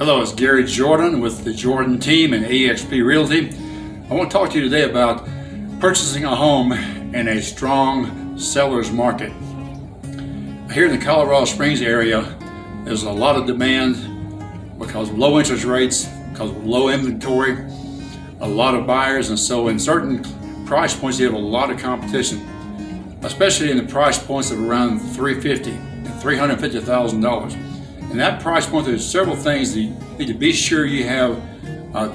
Hello, it's Gary Jordan with the Jordan team and eXp Realty. I want to talk to you today about purchasing a home in a strong seller's market. Here in the Colorado Springs area, there's a lot of demand because of low interest rates, because of low inventory, a lot of buyers, and so in certain price points you have a lot of competition, especially in the price points of around $350,000 and $350,000. In that price point, there's several things that you need to be sure you have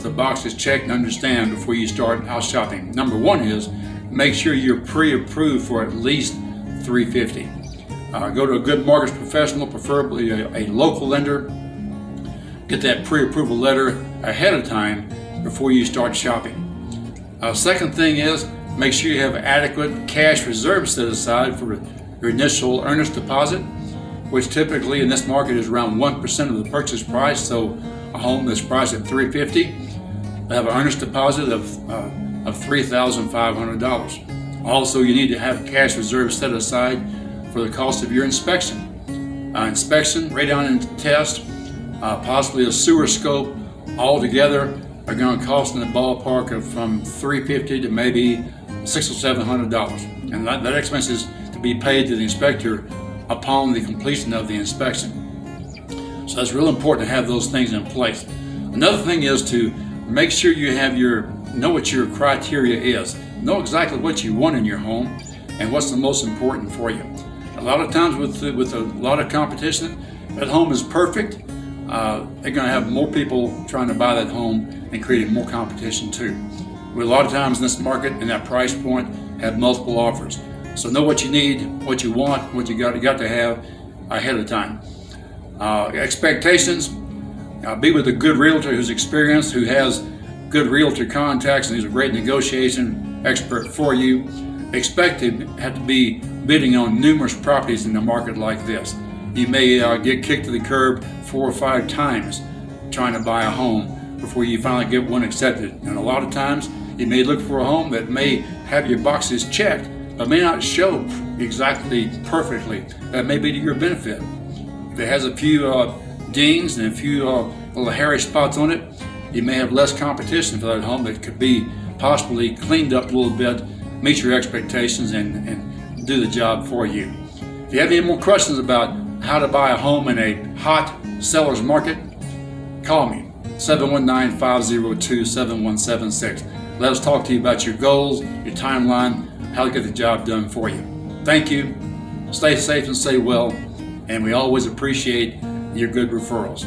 the boxes checked and understand before you start house shopping. Number one is make sure you're pre-approved for at least $350,000. Go to a good mortgage professional, preferably a local lender. Get that pre-approval letter ahead of time before you start shopping. Second thing is make sure you have adequate cash reserves set aside for your initial earnest deposit, which typically in this market is around 1% of the purchase price. So a home that's priced at $350,000 will have an earnest deposit of $3,500. Also, you need to have cash reserves set aside for the cost of your inspection. Inspection, radon and test, possibly a sewer scope, all together are going to cost in the ballpark of from $350 to maybe $600 or $700. And that expense is to be paid to the inspector upon the completion of the inspection. So it's real important to have those things in place. Another thing is to make sure you have know what your criteria is. Know exactly what you want in your home and what's the most important for you. A lot of times with a lot of competition, that home is perfect. They're going to have more people trying to buy that home and creating more competition too. We a lot of times in this market and that price point have multiple offers. So know what you need, what you want, what you got to have ahead of time. Expectations, be with a good realtor who's experienced, who has good realtor contacts, and he's a great negotiation expert for you. Expect to have to be bidding on numerous properties in a market like this. You may get kicked to the curb 4 or 5 times trying to buy a home before you finally get one accepted. And a lot of times you may look for a home that may have your boxes checked, but may not show exactly perfectly. That may be to your benefit. If it has a few dings and a few little hairy spots on it, you may have less competition for that home that could be possibly cleaned up a little bit, meet your expectations, and do the job for you. If you have any more questions about how to buy a home in a hot seller's market, call me, 719-502-7176. Let us talk to you about your goals, your timeline, how to get the job done for you. Thank you. Stay safe and stay well, and we always appreciate your good referrals.